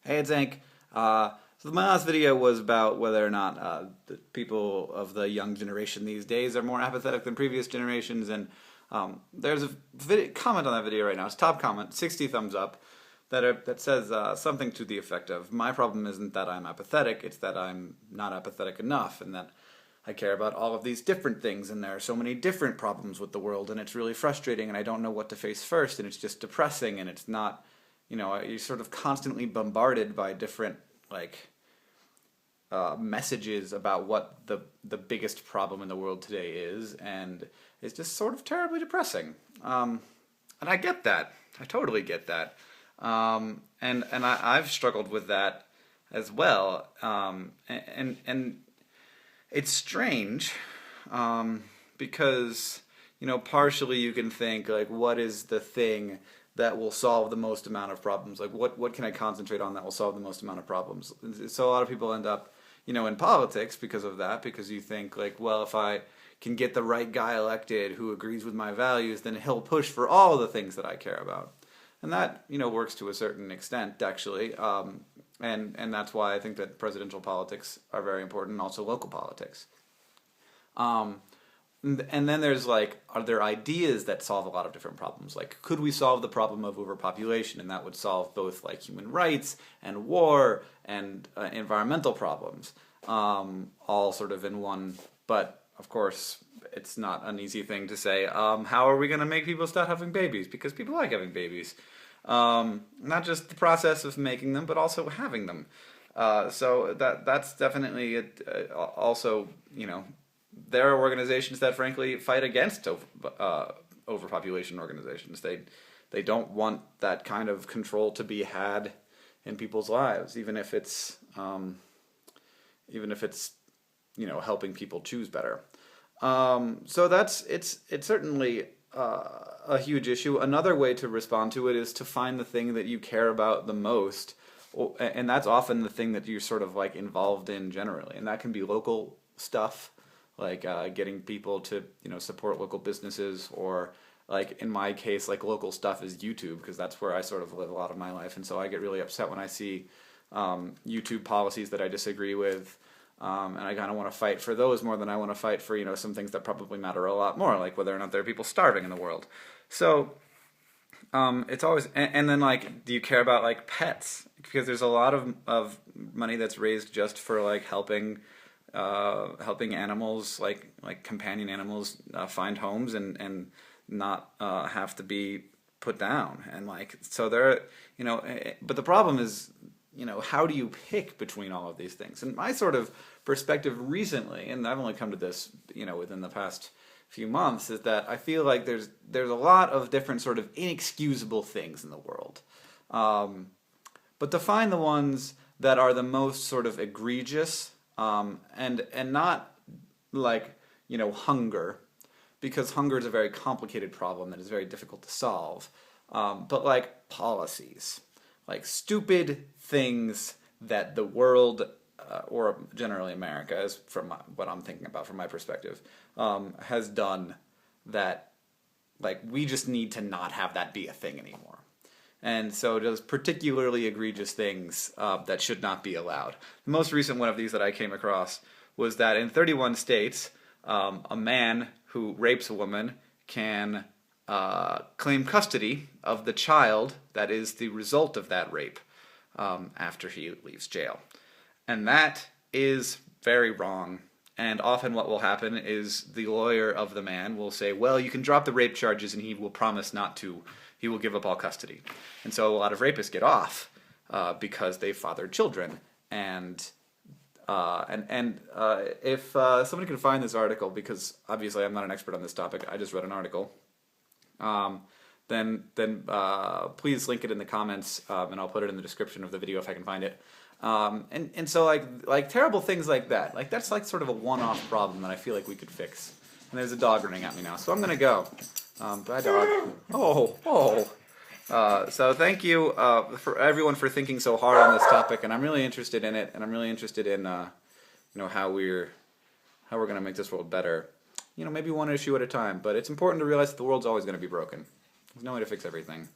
Hey, it's Hank. So my last video was about whether or not the people of the young generation these days are more apathetic than previous generations, and there's a comment on that video right now. It's top comment, 60 thumbs up, that says something to the effect of, "My problem isn't that I'm apathetic, it's that I'm not apathetic enough, and that I care about all of these different things, and there are so many different problems with the world, and it's really frustrating, and I don't know what to face first, and it's just depressing, and it's not, you're sort of constantly bombarded by different, like, messages about what the biggest problem in the world today is, and it's just sort of terribly depressing." And I get that. I totally get that. I've struggled with that as well. And it's strange, because, partially you can think, like, what is the thing that will solve the most amount of problems? Like, what can I concentrate on that will solve the most amount of problems? So a lot of people end up, in politics because of that, because you think, like, well, if I can get the right guy elected who agrees with my values, then he'll push for all the things that I care about. And that, works to a certain extent, actually. And that's why I think that presidential politics are very important, and also local politics. And then there's, like, are there ideas that solve a lot of different problems? Like, could we solve the problem of overpopulation, and that would solve both, like, human rights and war and environmental problems, all sort of in one. But of course, it's not an easy thing to say. How are we going to make people stop having babies? Because people like having babies. Not just the process of making them, but also having them. So that's definitely it. Also, there are organizations that frankly fight against overpopulation organizations. They don't want that kind of control to be had in people's lives, even if it's helping people choose better. So it's certainly a huge issue. Another way to respond to it is to find the thing that you care about the most, and that's often the thing that you're sort of, like, involved in generally, and that can be local stuff, like getting people to support local businesses, or, like, in my case, like, local stuff is YouTube, because that's where I sort of live a lot of my life, and so I get really upset when I see YouTube policies that I disagree with. And I kind of want to fight for those more than I want to fight for, some things that probably matter a lot more, like whether or not there are people starving in the world. So, it's always, and then, like, do you care about, like, pets? Because there's a lot of money that's raised just for, like, helping animals, like companion animals, find homes and not have to be put down. And, like, so there, but the problem is, how do you pick between all of these things? And my sort of perspective recently, and I've only come to this, within the past few months, is that I feel like there's a lot of different sort of inexcusable things in the world. But to find the ones that are the most sort of egregious, and not, like, hunger, because hunger is a very complicated problem that is very difficult to solve, but, like, policies. Like, stupid things that the world, or generally America, is from what I'm thinking about from my perspective, has done that, like, we just need to not have that be a thing anymore. And so those particularly egregious things that should not be allowed. The most recent one of these that I came across was that in 31 states, a man who rapes a woman can claim custody of the child that is the result of that rape after he leaves jail. And that is very wrong. And often what will happen is the lawyer of the man will say, well, you can drop the rape charges, and he will promise not to. He will give up all custody. And so a lot of rapists get off because they fathered children. And if somebody can find this article, because obviously I'm not an expert on this topic, I just read an article, then please link it in the comments, and I'll put it in the description of the video if I can find it. And so, like terrible things like that, like, that's, like, sort of a one-off problem that I feel like we could fix. And there's a dog running at me now, so I'm gonna go. Bye, dog. So thank you for everyone for thinking so hard on this topic, and I'm really interested in it, and I'm really interested in how we're gonna make this world better. Maybe one issue at a time, but it's important to realize that the world's always going to be broken. There's no way to fix everything.